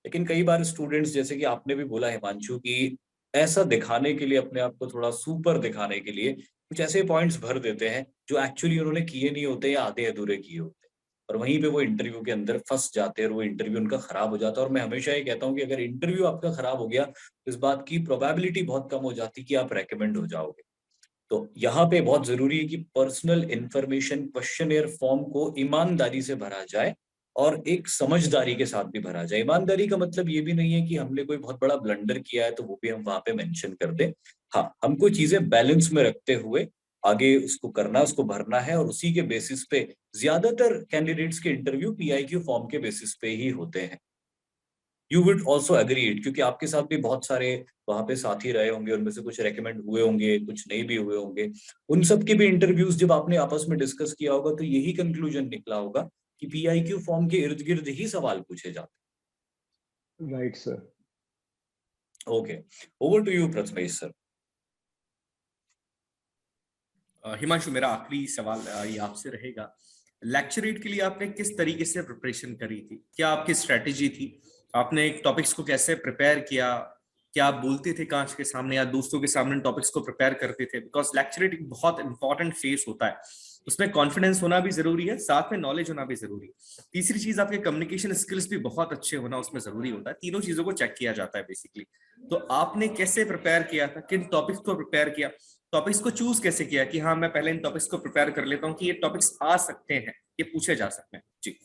लेकिन कई बार स्टूडेंट्स, जैसे कि आपने भी बोला हिमांशु, की ऐसा दिखाने के लिए, अपने आप को थोड़ा सुपर दिखाने के लिए कुछ ऐसे पॉइंट्स भर देते हैं जो एक्चुअली उन्होंने किए नहीं होते या आधे अधूरे किए होते हैं, और वहीं पे वो इंटरव्यू के अंदर फंस जाते हैं और वो इंटरव्यू उनका खराब हो जाता है। और मैं हमेशा ये कहता हूँ कि अगर इंटरव्यू आपका खराब हो गया तो इस बात की प्रोबेबिलिटी बहुत कम हो जाती कि आप रेकमेंड हो जाओगे। तो यहाँ पे बहुत जरूरी है कि पर्सनल इंफॉर्मेशन क्वेश्चनेयर फॉर्म को ईमानदारी से भरा जाए और एक समझदारी के साथ भी भरा जाए। ईमानदारी का मतलब ये भी नहीं है कि हमने कोई बहुत बड़ा ब्लंडर किया है तो वो भी हम वहां पे मेंशन कर दें। हाँ, हमको चीजें बैलेंस में रखते हुए आगे उसको करना, उसको भरना है, और उसी के बेसिस पे ज्यादातर कैंडिडेट्स के इंटरव्यू पीआईक्यू फॉर्म के बेसिस पे ही होते हैं। You would also agree it, क्योंकि आपके साथ भी बहुत सारे वहां पे साथी रहे होंगे, उनमें से कुछ रेकमेंड हुए होंगे, कुछ नहीं भी हुए होंगे। उन सब के भी इंटरव्यूज जब आपने आपस में डिस्कस किया होगा तो यही कंक्लूजन निकला होगा कि पीआईक्यू फॉर्म के इर्द गिर्द ही सवाल पूछे जाते राइट सर। हैं। Okay, over to you Prathamesh sir. Himanshu, मेरा आखिरी सवाल ये आपसे रहेगा। लेक्चरेट के लिए आपने किस तरीके से प्रिपरेशन करी थी? क्या आपकी स्ट्रेटेजी थी? आपने टॉपिक्स को कैसे प्रिपेयर किया? क्या आप बोलते थे कांच के सामने या दोस्तों के सामने टॉपिक्स को प्रिपेयर करते थे? बिकॉज लेक्चरेट एक बहुत इंपॉर्टेंट फेस होता है, उसमें कॉन्फिडेंस होना भी जरूरी है, साथ में नॉलेज होना भी जरूरी है। तीसरी चीज, आपके कम्युनिकेशन स्किल्स भी बहुत अच्छे होना उसमें जरूरी होता है। तीनों चीजों को चेक किया जाता है बेसिकली। तो आपने कैसे प्रिपेयर किया था? किन टॉपिक्स को प्रिपेयर किया? टॉपिक्स को चूज कैसे किया कि हाँ मैं पहले इन टॉपिक्स को प्रिपेयर कर लेता हूँ कि ये टॉपिक्स आ सकते हैं, ये पूछे जा सकते हैं? जी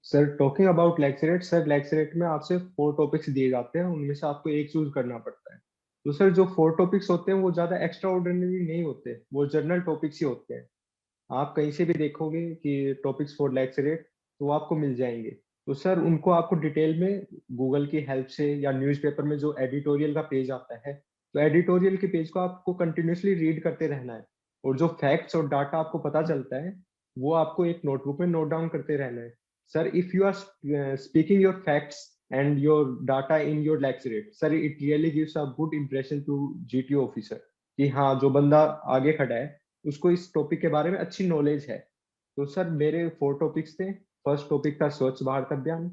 sir talking about lecturette, sir lecturette में आपसे 4 टॉपिक्स दिए जाते हैं, उनमें से आपको एक चूज करना पड़ता है। तो सर जो 4 टॉपिक्स होते हैं वो ज्यादा एक्स्ट्रा ऑर्डिनरी नहीं होते, वो जनरल टॉपिक्स ही होते हैं। आप कहीं से भी देखोगे कि टॉपिक्स फॉर लेक्चरेट तो वो आपको मिल जाएंगे। तो सर उनको आपको डिटेल में गूगल की हेल्प से या न्यूज़पेपर में जो एडिटोरियल का पेज आता है, तो एडिटोरियल के पेज को आपको कंटिन्यूसली रीड करते रहना है, और जो फैक्ट्स और डाटा आपको पता चलता है वो आपको एक नोटबुक में नोट डाउन करते रहना है। Sir if you are speaking your facts and your data in your lecturette, sir it really gives a good impression to GTO officer कि हाँ जो बंदा आगे खड़ा है उसको इस टॉपिक के बारे में अच्छी नॉलेज है। तो सर मेरे 4 टॉपिक्स थे। फर्स्ट टॉपिक था स्वच्छ भारत अभियान,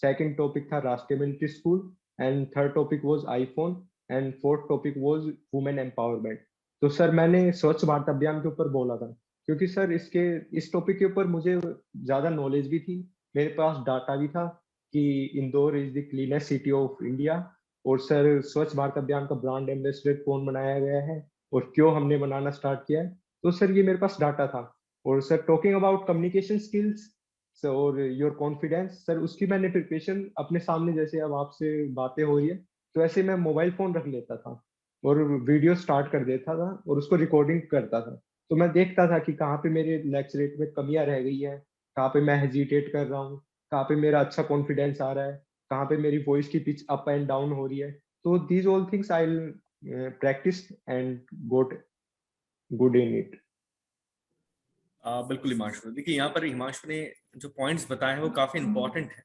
सेकंड टॉपिक था राष्ट्रीय military school, and third topic was iPhone, and fourth topic was women empowerment. तो सर मैंने स्वच्छ भारत अभियान के ऊपर बोला था क्योंकि सर इस टॉपिक के ऊपर मुझे ज्यादा नॉलेज भी थी, मेरे पास डाटा भी था कि Indore is the cleanest city of India, और सर स्वच्छ भारत अभियान का ब्रांड एम्बेसडर कौन बनाया गया है और क्यों हमने बनाना स्टार्ट किया है। तो सर ये मेरे पास डाटा था। और sir talking about communication skills और योर कॉन्फिडेंस, सर उसकी मैंने प्रिपरेशन अपने सामने, जैसे अब आपसे बातें हो रही है तो ऐसे मैं मोबाइल फोन रख लेता था और वीडियो स्टार्ट कर देता था और उसको रिकॉर्डिंग करता था। तो मैं देखता था कि कहाँ पे मेरे लेक्चरेट में कमियां रह गई है, कहाँ पे मैं हेजिटेट कर रहा हूँ, कहाँ पे मेरा अच्छा कॉन्फिडेंस आ रहा है, कहाँ पे मेरी वॉइस की पिच अप एंड डाउन हो रही है। तो these all things I practice and got good in it. बिल्कुल हिमांशु, देखिए यहाँ पर हिमांशु ने जो पॉइंट्स बताए हैं वो काफी इंपॉर्टेंट है।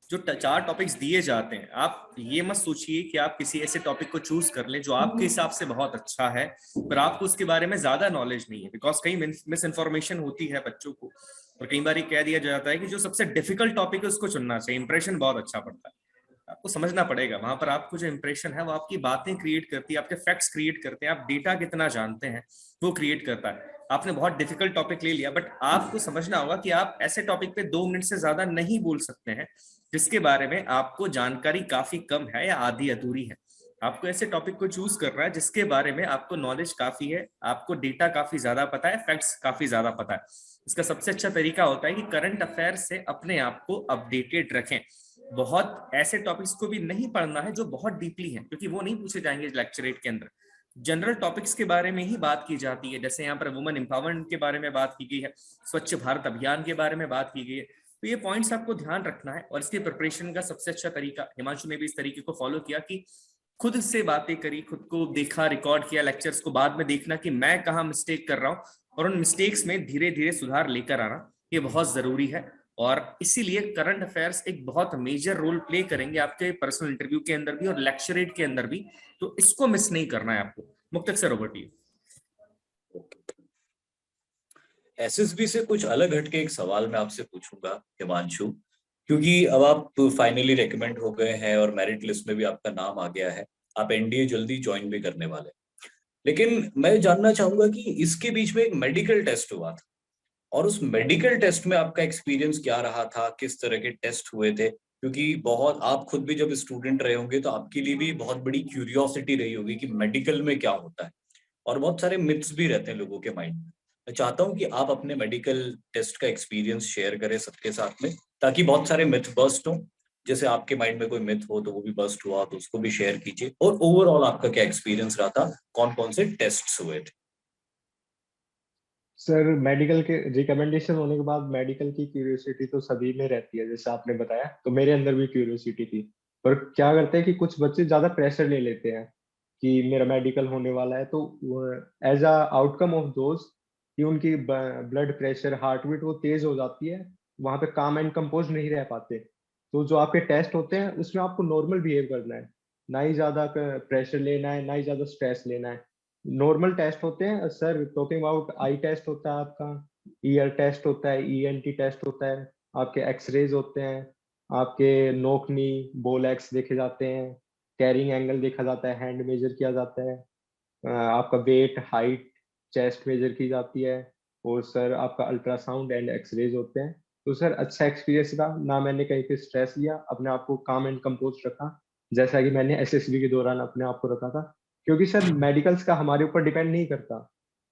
जो 4 टॉपिक्स दिए जाते हैं, आप ये मत सोचिए कि आप किसी ऐसे टॉपिक को चूज कर लें जो आपके हिसाब से बहुत अच्छा है पर आपको उसके बारे में ज्यादा नॉलेज नहीं है। बिकॉज कई मिस इन्फॉर्मेशन होती है बच्चों को, और कई बार कह दिया जाता है कि जो सबसे डिफिकल्ट टॉपिक है उसको चुनना चाहिए, इंप्रेशन बहुत अच्छा पड़ता है। आपको समझना पड़ेगा वहां पर आपको जो इंप्रेशन है वो आपकी बातें क्रिएट करती है, आपके फैक्ट्स क्रिएट करते हैं, आप डेटा कितना जानते हैं वो क्रिएट करता है। आपने बहुत डिफिकल्ट टॉपिक ले लिया, बट आपको समझना होगा कि आप ऐसे टॉपिक पे 2 मिनट से ज्यादा नहीं बोल सकते हैं जिसके बारे में आपको जानकारी काफी कम है या आधी अधूरी है। आपको ऐसे टॉपिक को चूज करना है जिसके बारे में आपको नॉलेज काफी है, आपको डेटा काफी ज्यादा पता है, फैक्ट्स काफी ज्यादा पता है। इसका सबसे अच्छा तरीका होता है कि करंट अफेयर से अपने आप को अपडेटेड रखें। बहुत ऐसे टॉपिक्स को भी नहीं पढ़ना है जो बहुत डीपली हैं, क्योंकि वो नहीं पूछे जाएंगे लेक्चरेट के अंदर। जनरल टॉपिक्स के बारे में ही बात की जाती है, जैसे यहाँ पर वुमेन एम्पावरमेंट के बारे में बात की गई है, स्वच्छ भारत अभियान के बारे में बात की गई है। तो ये पॉइंट्स आपको ध्यान रखना है, और इसके प्रिपरेशन का सबसे अच्छा तरीका, हिमांशु ने भी इस तरीके को फॉलो किया कि खुद से बातें करी, खुद को देखा, रिकॉर्ड किया लेक्चर्स को, बाद में देखना कि मैं कहाँ मिस्टेक कर रहा हूँ, और उन मिस्टेक्स में धीरे धीरे सुधार लेकर आना, ये बहुत जरूरी है। और इसीलिए करंट अफेयर्स एक बहुत मेजर रोल प्ले करेंगे आपके पर्सनल इंटरव्यू के अंदर भी और लेक्चरेट के अंदर भी, तो इसको मिस नहीं करना है आपको। Muktak sir, over to you. SSB से कुछ अलग हटके एक सवाल मैं आपसे पूछूंगा हिमांशु, क्योंकि अब आप फाइनली रेकमेंड हो गए हैं और मेरिट लिस्ट में भी आपका नाम आ गया है, आप एनडीए जल्दी ज्वाइन भी करने वाले। लेकिन मैं जानना चाहूंगा कि इसके बीच में एक मेडिकल टेस्ट हुआ था, और उस मेडिकल टेस्ट में आपका एक्सपीरियंस क्या रहा था, किस तरह के टेस्ट हुए थे? क्योंकि बहुत, आप खुद भी जब स्टूडेंट रहे होंगे तो आपके लिए भी बहुत बड़ी क्यूरियोसिटी रही होगी कि मेडिकल में क्या होता है, और बहुत सारे मिथ्स भी रहते हैं लोगों के माइंड में। मैं चाहता हूं कि आप अपने मेडिकल टेस्ट का एक्सपीरियंस शेयर करें सबके साथ में, ताकि बहुत सारे मिथ बस्ट हो। जैसे आपके माइंड में कोई मिथ हो तो वो भी बस्ट हुआ तो उसको भी शेयर कीजिए, और ओवरऑल आपका क्या एक्सपीरियंस रहा था, कौन कौन से टेस्ट हुए थे? सर मेडिकल के रिकमेंडेशन होने के बाद मेडिकल की क्यूरियोसिटी तो सभी में रहती है, जैसे आपने बताया, तो मेरे अंदर भी क्यूरियोसिटी थी। पर क्या करते हैं कि कुछ बच्चे ज्यादा प्रेशर ले लेते हैं कि मेरा मेडिकल होने वाला है, तो as a outcome of those कि उनकी ब्लड प्रेशर, हार्ट बीट वो तेज हो जाती है, वहां पे काम एंड कंपोज नहीं रह पाते। तो जो आपके टेस्ट होते हैं उसमें आपको नॉर्मल बिहेव करना है, ना ही ज्यादा प्रेशर लेना है, ना ही ज्यादा स्ट्रेस लेना है। नॉर्मल टेस्ट होते हैं sir, talking about eye test होता है आपका, ईयर टेस्ट होता है, ईएनटी टेस्ट होता है, आपके एक्सरेज होते हैं, आपके नोक नी बोल एक्स देखे जाते हैं, कैरिंग एंगल देखा जाता है, हैंड मेजर किया जाता है, आपका वेट, हाइट, चेस्ट मेजर की जाती है, और सर आपका अल्ट्रासाउंड एंड एक्सरेज होते हैं। तो सर अच्छा एक्सपीरियंस रहा, ना मैंने कहीं पे स्ट्रेस लिया, अपने आप को काम एंड कंपोज रखा, जैसा कि मैंने एसएसबी के दौरान अपने आप को रखा था। क्योंकि सर मेडिकल्स का हमारे ऊपर डिपेंड नहीं करता,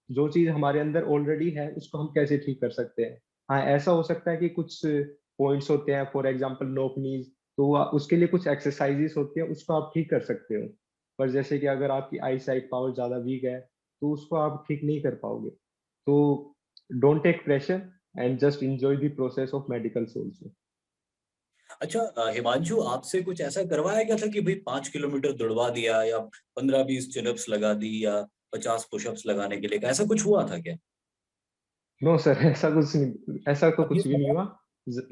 जो चीज हमारे अंदर ऑलरेडी है उसको हम कैसे ठीक कर सकते हैं। हाँ, ऐसा हो सकता है कि कुछ पॉइंट्स होते हैं, फॉर एग्जांपल नोक नीज, तो उसके लिए कुछ एक्सरसाइजेस होती है, उसको आप ठीक कर सकते हो। पर जैसे कि अगर आपकी आई साइट पावर ज्यादा वीक है तो उसको आप ठीक नहीं कर पाओगे। तो don't take pressure and just enjoy the process of medicals also. अच्छा हिमांशु, आपसे कुछ ऐसा करवाया गया था कि भाई 5 किलोमीटर दौड़वा दिया, या 15-20 चिनअप्स लगा दी, या 50 पुशअप्स लगाने के लिए, ऐसा कुछ हुआ था क्या? नो सर, ऐसा कुछ नहीं, ऐसा तो अब कुछ भी नहीं हुआ।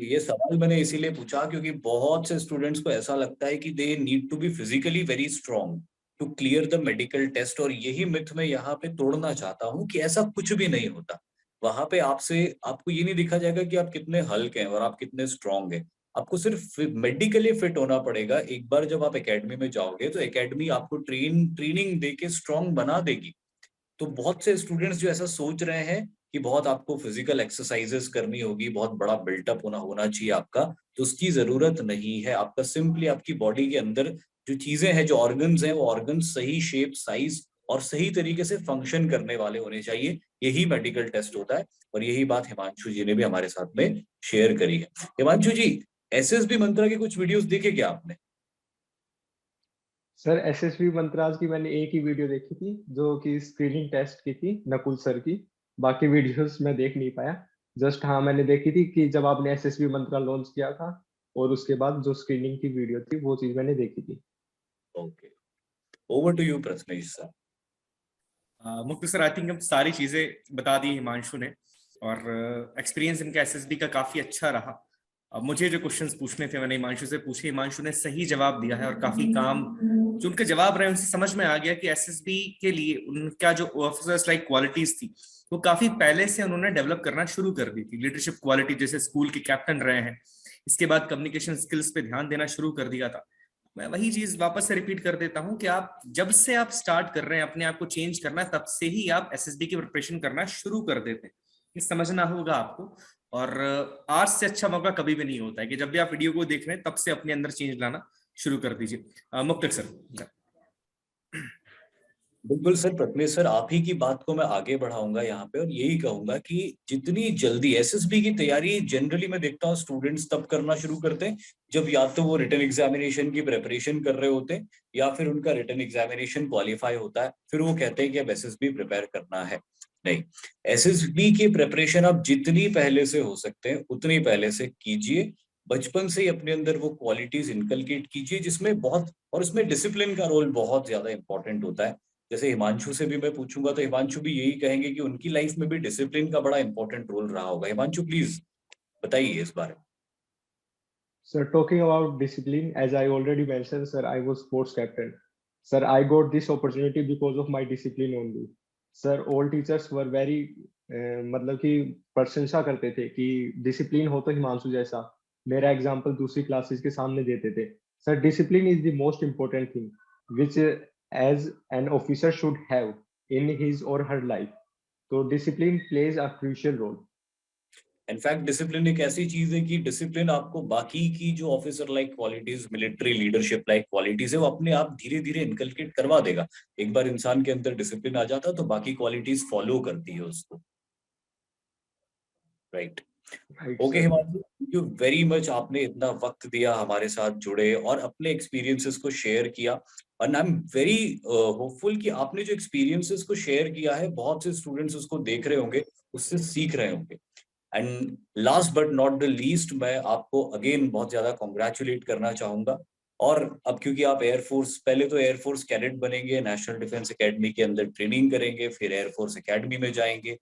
ये सवाल मैंने इसीलिए पूछा क्योंकि बहुत से स्टूडेंट्स को ऐसा लगता है कि they need to be physically very strong to clear the medical test, और यही मिथ मैं यहाँ पे तोड़ना चाहता हूँ कि ऐसा कुछ भी नहीं होता। वहां पे आपसे, आपको ये नहीं दिखा जाएगा कि आप कितने हल्के हैं और आप कितने स्ट्रांग हैं। आपको सिर्फ मेडिकली फिट होना पड़ेगा। एक बार जब आप एकेडमी में जाओगे तो एकेडमी आपको ट्रेनिंग दे के स्ट्रांग बना देगी। तो बहुत से स्टूडेंट्स जो ऐसा सोच रहे हैं कि बहुत आपको फिजिकल एक्सरसाइजेस करनी होगी, बहुत बड़ा बिल्टअप होना चाहिए आपका, तो उसकी जरूरत नहीं है। आपका सिंपली आपकी बॉडी के अंदर जो चीजें हैं, जो ऑर्गन्स हैं, वो ऑर्गन्स सही शेप, साइज और सही तरीके से फंक्शन करने वाले होने चाहिए। यही मेडिकल टेस्ट होता है, और यही बात हिमांशु जी ने भी हमारे साथ में शेयर करी है। हिमांशु जी, एसएसबी मंत्रा के कुछ वीडियोस देखे क्या आपने? सर एसएसबी मंत्राज की मैंने एक ही वीडियो देखी थी, जो कि स्क्रीनिंग टेस्ट की थी नकुल सर की। बाकी वीडियोस मैं देख नहीं पाया। जस्ट हाँ, मैंने देखी थी कि जब आपने एसएसबी मंत्रा लॉन्च किया था, और उसके बाद जो स्क्रीनिंग की वीडियो थी वो चीज मैंने देखी थी। Okay, over to you Prashnesh sir. Mukti sir, I think हम सारी चीजें बता दी हिमांशु ने, और एक्सपीरियंस इनका एसएसबी का काफी अच्छा रहा। अब मुझे जो क्वेश्चंस पूछने थे मैंने हिमांशु से पूछे, हिमांशु ने सही जवाब दिया है, और काफी काम जो उनके जवाब रहे उनसे समझ में आ गया कि एसएसबी के लिए उनका जो ऑफिसर्स लाइक क्वालिटीज थी वो काफी पहले से उन्होंने डेवलप करना शुरू कर दी थी। लीडरशिप क्वालिटी, जैसे स्कूल के कैप्टन रहे हैं, इसके बाद कम्युनिकेशन स्किल्स पे ध्यान देना शुरू कर दिया था। मैं वही चीज वापस से रिपीट कर देता हूं कि आप जब से आप स्टार्ट कर रहे हैं अपने आप को चेंज करना, तब से ही आप एसएसबी की प्रिपरेशन करना शुरू कर देते हैं। ये समझना होगा आपको। और आज से अच्छा मौका कभी भी नहीं होता है कि जब भी आप वीडियो को देख रहे हैं तब से अपने अंदर चेंज लाना शुरू कर दीजिए। मुक्तक सर। बिल्कुल सर, प्रथमेश सर, आप ही की बात को मैं आगे बढ़ाऊंगा यहाँ पे और यही कहूंगा कि जितनी जल्दी एसएसबी की तैयारी जनरली मैं देखता हूँ स्टूडेंट्स तब करना शुरू करते हैं जब या तो वो रिटन एग्जामिनेशन की प्रिपरेशन कर रहे होते हैं या फिर उनका रिटन एग्जामिनेशन क्वालिफाई होता है, फिर वो कहते हैं कि अब एसएसबी प्रिपेयर करना है। नहीं, एसएसबी की प्रिपरेशन आप जितनी पहले से हो सकते हैं उतनी पहले से कीजिए। बचपन से ही अपने अंदर वो क्वालिटीज इनकलकेट कीजिए जिसमें बहुत, और उसमें डिसिप्लिन का रोल बहुत ज्यादा इंपॉर्टेंट होता है। जैसे हिमांशु से भी मैं पूछूंगा तो हिमांशु भी यही कहेंगे कि उनकी लाइफ में भी डिसिप्लिन का बड़ा इंपॉर्टेंट रोल रहा होगा। हिमांशु प्लीज बताइए इस बारे में। Sir, talking about discipline, as I already mentioned, sir, I was sports captain. Sir, I got this opportunity because of my discipline only. Sir, all teachers were very मतलब कि प्रशंसा करते थे कि डिसिप्लिन हो तो हिमांशु जैसा। मेरा एग्जाम्पल दूसरी क्लासेस के सामने देते थे। Sir, discipline is the most important thing which as an officer should have in his or her life. तो discipline plays a crucial role. In fact discipline एक ऐसी चीज है कि डिसिप्लिन आपको बाकी की जो officer like qualities, military leadership like qualities है, वो अपने आप धीरे धीरे इनकलकेट करवा देगा। एक बार इंसान के अंदर डिसिप्लिन आ जाता है तो बाकी क्वालिटीज फॉलो करती है उसको। Right. Right okay sir. Himanshu, thank you very much, आपने इतना वक्त दिया, हमारे साथ जुड़े और अपने एक्सपीरियंसेस को शेयर किया। और आई एम वेरी होपफुल कि आपने जो एक्सपीरियंसेस को शेयर किया है बहुत से स्टूडेंट्स उसको देख रहे होंगे, उससे सीख रहे होंगे। And last but not the least, मैं आपको अगेन बहुत ज्यादा कॉन्ग्रेचुलेट करना चाहूंगा। और अब क्योंकि आप एयरफोर्स, पहले तो एयरफोर्स कैडेट बनेंगे, नेशनल डिफेंस एकेडमी के अंदर ट्रेनिंग करेंगे, फिर एयरफोर्स एकेडमी में जाएंगे,